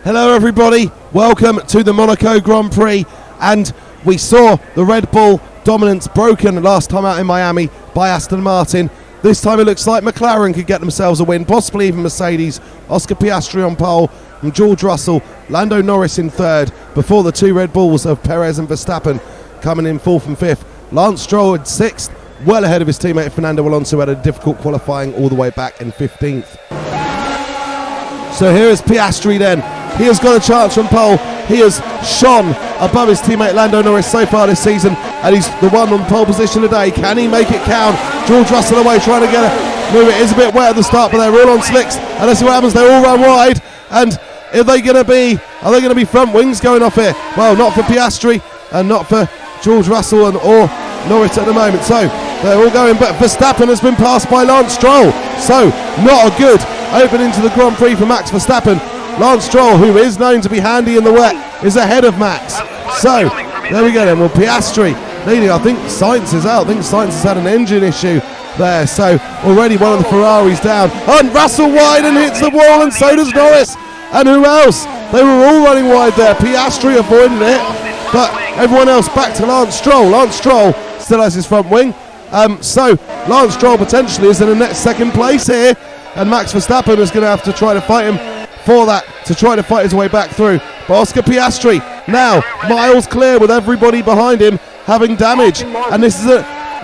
Hello everybody, welcome to the Monaco Grand Prix, and we saw the Red Bull dominance broken last time out in Miami by Aston Martin. This time it looks like McLaren could get themselves a win, possibly even Mercedes. Oscar Piastri on pole and George Russell, Lando Norris in third, before the two Red Bulls of Perez and Verstappen coming in fourth and fifth. Lance Stroll in sixth, well ahead of his teammate Fernando Alonso, who had a difficult qualifying all the way back in 15th. So here is Piastri then. He has got a chance from pole. He has shone above his teammate Lando Norris so far this season, and he's the one on pole position today. Can he make it count? George Russell away trying to get a move. It is a bit wet at the start, but they're all on slicks, and let's see what happens. They all run wide, and are they going to be front wings going off here? Well, not for Piastri and not for George Russell or Norris at the moment. So they're all going, but Verstappen has been passed by Lance Stroll. So not a good opening to the Grand Prix for Max Verstappen. Lance Stroll, who is known to be handy in the wet, is ahead of Max. So there we go then. Well, Piastri leading. I think Sainz is out. I think Sainz has had an engine issue there. So already one of the Ferraris down. And Russell wide and hits the wall, and so does Norris. And who else? They were all running wide there. Piastri avoided it, but everyone else back to Lance Stroll. Lance Stroll still has his front wing. So Lance Stroll potentially is in the next second place here, and Max Verstappen is going to have to try to fight him for that, to try to fight his way back through. But Oscar Piastri now miles clear with everybody behind him having damage, and this is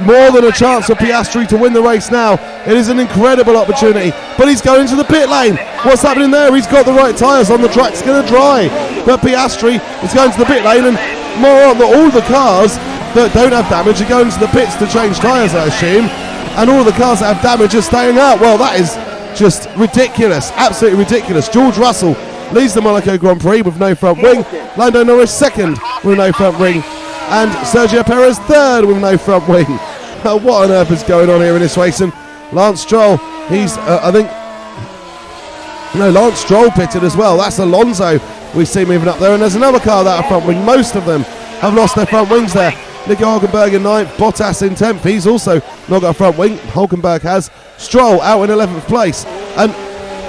more than a chance for Piastri to win the race now. It is an incredible opportunity, but he's going to the pit lane. What's happening there? He's got the right tyres on, the track's going to dry, but Piastri is going to the pit lane, and more on all the cars that don't have damage are going to the pits to change tyres, I assume, and all the cars that have damage are staying out. Well, that is just ridiculous, absolutely ridiculous. George Russell leads the Monaco Grand Prix with no front wing. Lando Norris second with no front wing, and Sergio Perez third with no front wing. What on earth is going on here in this race? And Lance Stroll, he's Lance Stroll pitted as well. That's Alonso we see moving up there, and there's another car that have front wing. Most of them have lost their front wings there. Nico Hülkenberg in 9th, Bottas in 10th. He's also not got a front wing. Hülkenberg has. Stroll out in 11th place. And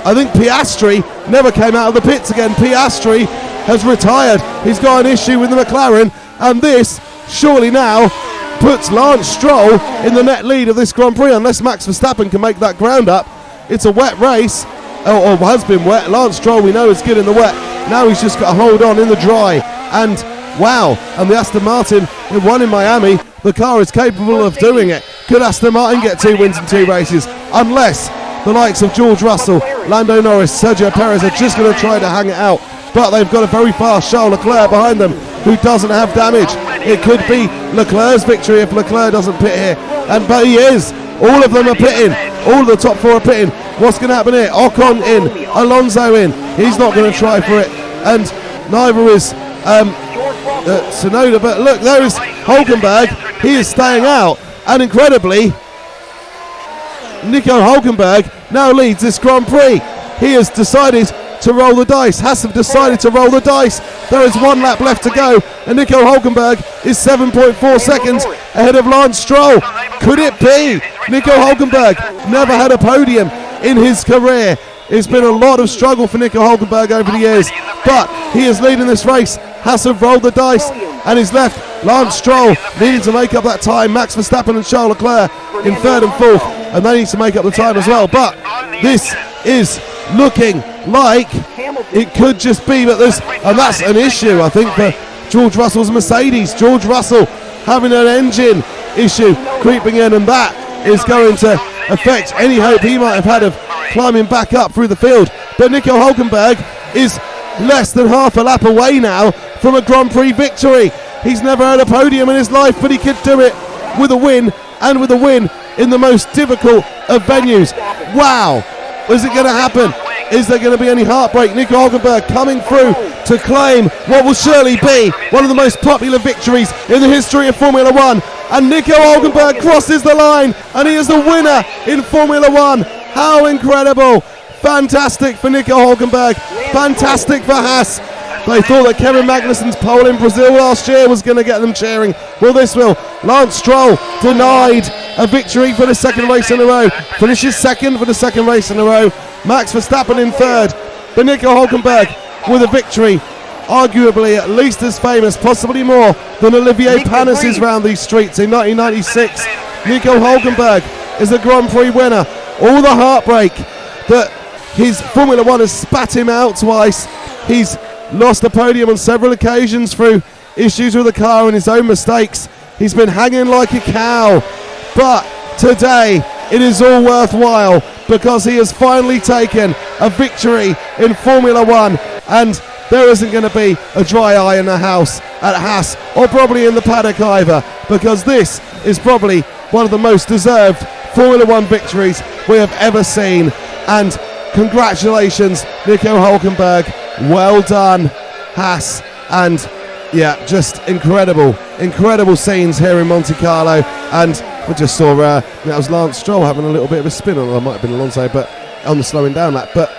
I think Piastri never came out of the pits again. Piastri has retired. He's got an issue with the McLaren. And this, surely now, puts Lance Stroll in the net lead of this Grand Prix. Unless Max Verstappen can make that ground up. It's a wet race, or has been wet. Lance Stroll, we know, is good in the wet. Now he's just got to hold on in the dry. And wow, and the Aston Martin, who won in Miami, the car is capable of doing it. Could Aston Martin get 2 wins in 2 races? Unless the likes of George Russell, Lando Norris, Sergio Perez are just going to try to hang it out. But they've got a very fast Charles Leclerc behind them, who doesn't have damage. It could be Leclerc's victory if Leclerc doesn't pit here. But he is. All of them are pitting. All of the top 4 are pitting. What's going to happen here? Ocon in, Alonso in. He's not going to try for it. And neither is Tsunoda, but look, there is Hülkenberg. He is staying out, and incredibly, Nico Hülkenberg now leads this Grand Prix. He has decided to roll the dice. Haas have decided to roll the dice. There is 1 lap left to go, and Nico Hülkenberg is 7.4 seconds ahead of Lance Stroll. Could it be? Nico Hülkenberg never had a podium in his career. It's been a lot of struggle for Nico Hülkenberg over the years, but he is leading this race. Haas have rolled the dice, and he's left Lance Stroll needing to make up that time. Max Verstappen and Charles Leclerc in 3rd and 4th, and they need to make up the time as well. But this is looking like it could just be, but and that's an issue, I think, for George Russell's Mercedes. George Russell having an engine issue creeping in, and that is going to affect any hope he might have had of climbing back up through the field. But Nico Hülkenberg is less than half a lap away now from a Grand Prix victory. He's never had a podium in his life, but he could do it with a win, and with a win in the most difficult of venues. Wow, is it going to happen? Is there going to be any heartbreak? Nico Hülkenberg coming through to claim what will surely be one of the most popular victories in the history of Formula 1. And Nico Hülkenberg crosses the line, and he is the winner in Formula 1. How incredible! Fantastic for Nico Hülkenberg, fantastic for Haas. They thought that Kevin Magnussen's pole in Brazil last year was going to get them cheering. Well, this will. Lance Stroll denied a victory for the 2nd race in a row. Finishes 2nd for the 2nd race in a row. Max Verstappen in 3rd. But Nico Hülkenberg with a victory arguably at least as famous, possibly more, than Olivier Panis's round these streets in 1996. Nico Hülkenberg is the Grand Prix winner. All the heartbreak that his Formula 1 has spat him out twice. He's lost a podium on several occasions through issues with the car and his own mistakes. He's been hanging like a cow, but today it is all worthwhile because he has finally taken a victory in Formula 1, and there isn't going to be a dry eye in the house at Haas, or probably in the paddock either, because this is probably one of the most deserved Formula 1 victories we have ever seen. And congratulations, Nico Hülkenberg. Well done, Haas. And yeah, just incredible scenes here in Monte Carlo. And we just saw that was Lance Stroll having a little bit of a spin on it. It might have been Alonso, but on the slowing down lap. But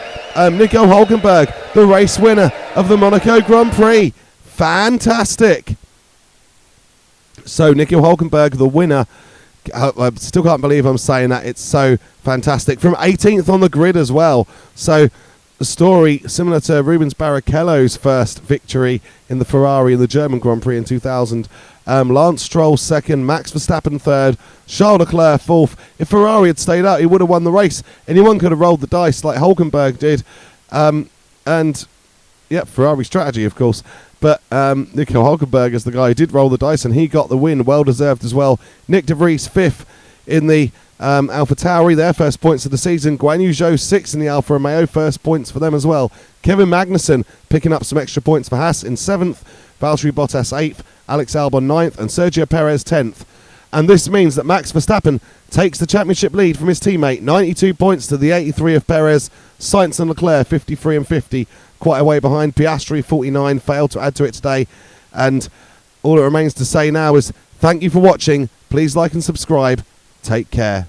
Nico Hülkenberg, the race winner of the Monaco Grand Prix. Fantastic. So Nico Hülkenberg, the winner. I still can't believe I'm saying that. It's so fantastic. From 18th on the grid as well. So a story similar to Rubens Barrichello's first victory in the Ferrari in the German Grand Prix in 2000. Lance Stroll second, Max Verstappen third, Charles Leclerc fourth. If Ferrari had stayed out, he would have won the race. Anyone could have rolled the dice like Hülkenberg did. And yeah, Ferrari strategy, of course. But Nico Hülkenberg is the guy who did roll the dice, and he got the win. Well deserved as well. Nick de Vries fifth in the AlphaTauri, their first points of the season. Guan Yu Zhou sixth in the Alfa Romeo, first points for them as well. Kevin Magnussen picking up some extra points for Haas in seventh. Valtteri Bottas eighth. Alex Albon ninth, and Sergio Perez 10th. And this means that Max Verstappen takes the championship lead from his teammate, 92 points to the 83 of Perez. Sainz and Leclerc 53 and 50, quite a way behind. Piastri 49, failed to add to it today. And all it remains to say now is thank you for watching. Please like and subscribe. Take care.